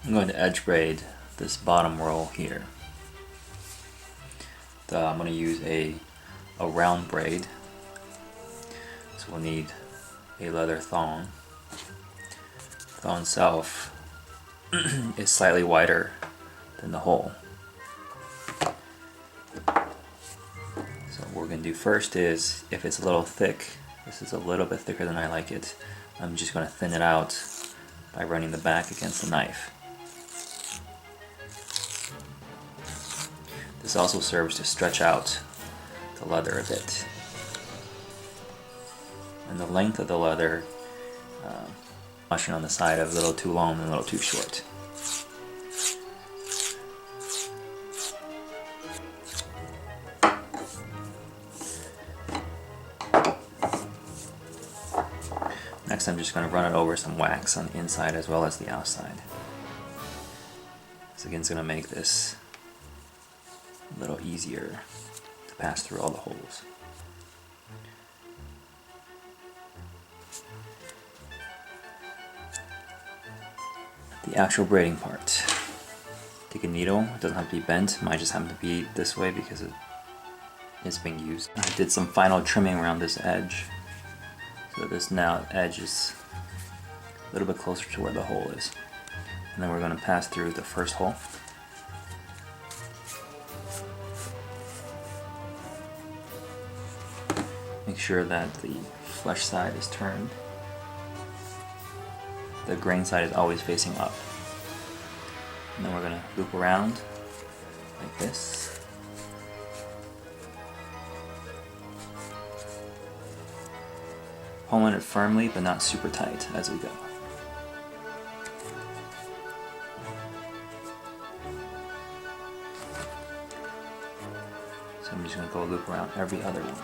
I'm going to edge braid this bottom row here. I'm going to use a round braid. So we'll need a leather thong. The thong itself is slightly wider than the hole. So what we're going to do first is, if it's a little thick, this is a little bit thicker than I like it, I'm just going to thin it out by running the back against the knife. This also serves to stretch out the leather a bit. And the length of the leather, on the side of a little too long and a little too short. Next I'm just going to run it over some wax on the inside as well as the outside. This again is going to make this a little easier to pass through all the holes. The actual braiding part. Take a needle, it doesn't have to be bent, mine just happened to be this way because it's being used. I did some final trimming around this edge, so this now edge is a little bit closer to where the hole is. And then we're going to pass through the first hole. Make sure that the flesh side is turned. The grain side is always facing up. And then we're going to loop around like this. Pulling it firmly but not super tight as we go. So I'm just going to go loop around every other one.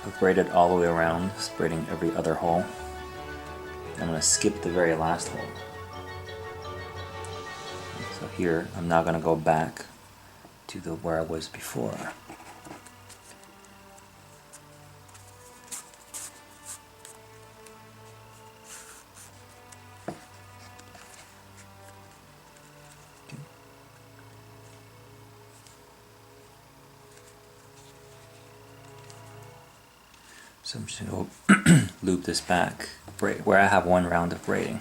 I've braided all the way around, braiding every other hole. I'm going to skip the very last hole. So here, I'm now going to go back to where I was before. So I'm just going to loop this back where I have one round of braiding.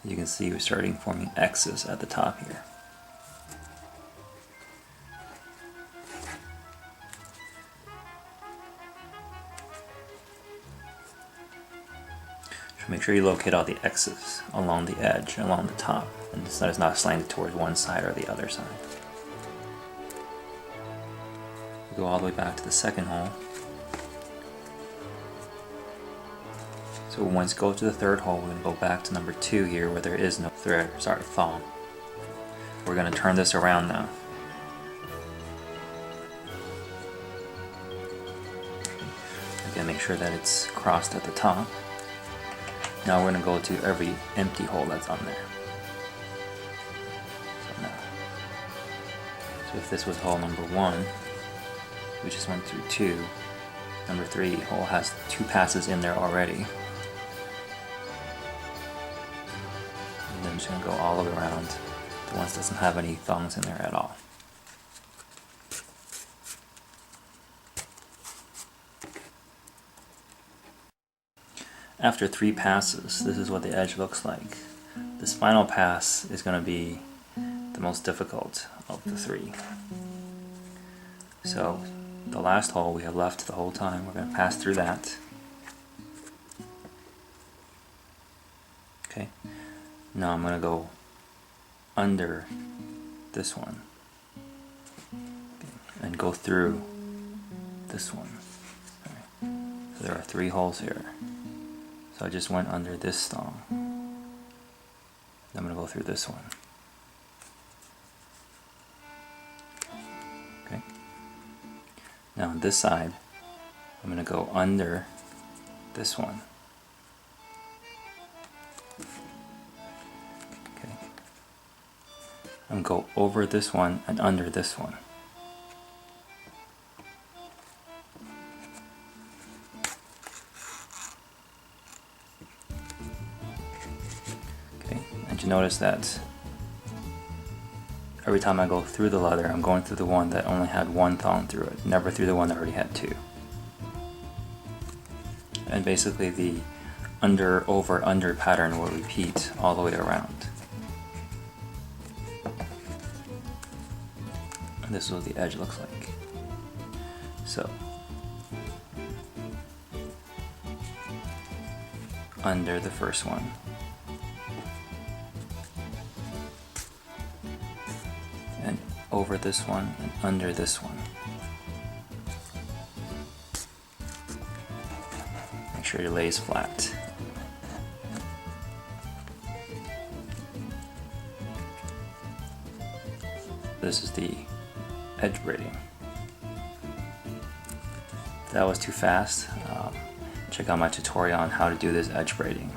You can see we're starting forming X's at the top here. So make sure you locate all the X's along the edge, along the top, and so it's not slanted towards one side or the other side. We go all the way back to the second hole. So once we go to the third hole, we're going to go back to number 2 here where there is no thong. We're going to turn this around now. Again, make sure that it's crossed at the top. Now we're going to go to every empty hole that's on there. So if this was hole number 1, we just went through 2. Number 3 hole has 2 passes in there already. And then I'm just going to go all the way around the ones that doesn't have any thongs in there at all. After 3 passes, this is what the edge looks like. This final pass is going to be the most difficult of the 3. So the last hole we have left the whole time, we're going to pass through that. Okay. Now I'm going to go under this one and go through this one. Okay. So there are 3 holes here. So I just went under this thong. I'm going to go through this one. Okay. Now on this side, I'm going to go under this one. Okay. I'm going to go over this one and under this one. to notice that every time I go through the leather, I'm going through the one that only had one thong through it, never through the one that already had two. And basically the under, over, under pattern will repeat all the way around. And this is what the edge looks like. So, under the first one, and over this one, and under this one. Make sure it lays flat. This is the edge braiding. If that was too fast, check out my tutorial on how to do this edge braiding.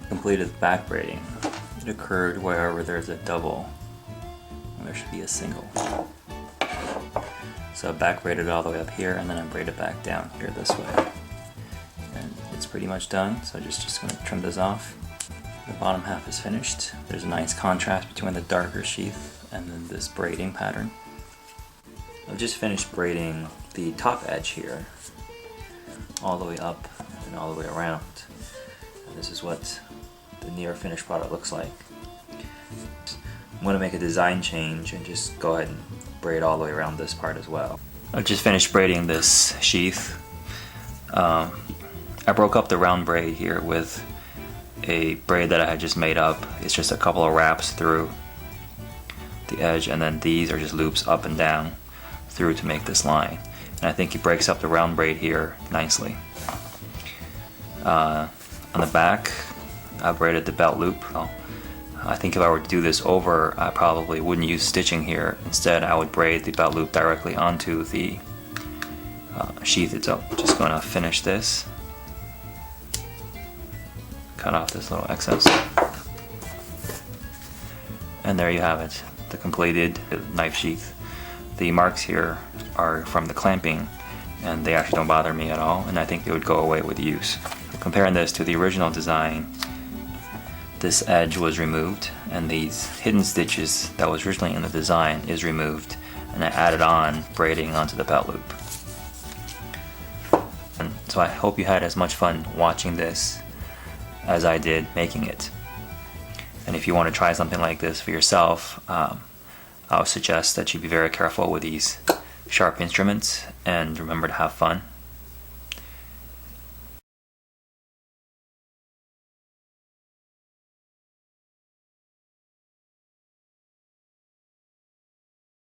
Completed back braiding. It occurred wherever there's a double, and there should be a single. So I back braided all the way up here, and then I braided back down here this way. And it's pretty much done, so I'm just going to trim this off. The bottom half is finished. There's a nice contrast between the darker sheath and then this braiding pattern. I've just finished braiding the top edge here, all the way up and all the way around. And this is what the near finished product looks like. I'm going to make a design change and just go ahead and braid all the way around this part as well. I've just finished braiding this sheath. I broke up the round braid here with a braid that I had just made up. It's just a couple of wraps through the edge, and then these are just loops up and down through to make this line. And I think it breaks up the round braid here nicely. On the back, I braided the belt loop. I think if I were to do this over, I probably wouldn't use stitching here. Instead, I would braid the belt loop directly onto the sheath itself. Just going to finish this. Cut off this little excess. And there you have it, the completed knife sheath. The marks here are from the clamping, and they actually don't bother me at all, and I think they would go away with use. Comparing this to the original design, this edge was removed, and these hidden stitches that was originally in the design is removed, and I added on braiding onto the belt loop. And so I hope you had as much fun watching this as I did making it. And if you want to try something like this for yourself, I would suggest that you be very careful with these sharp instruments and remember to have fun.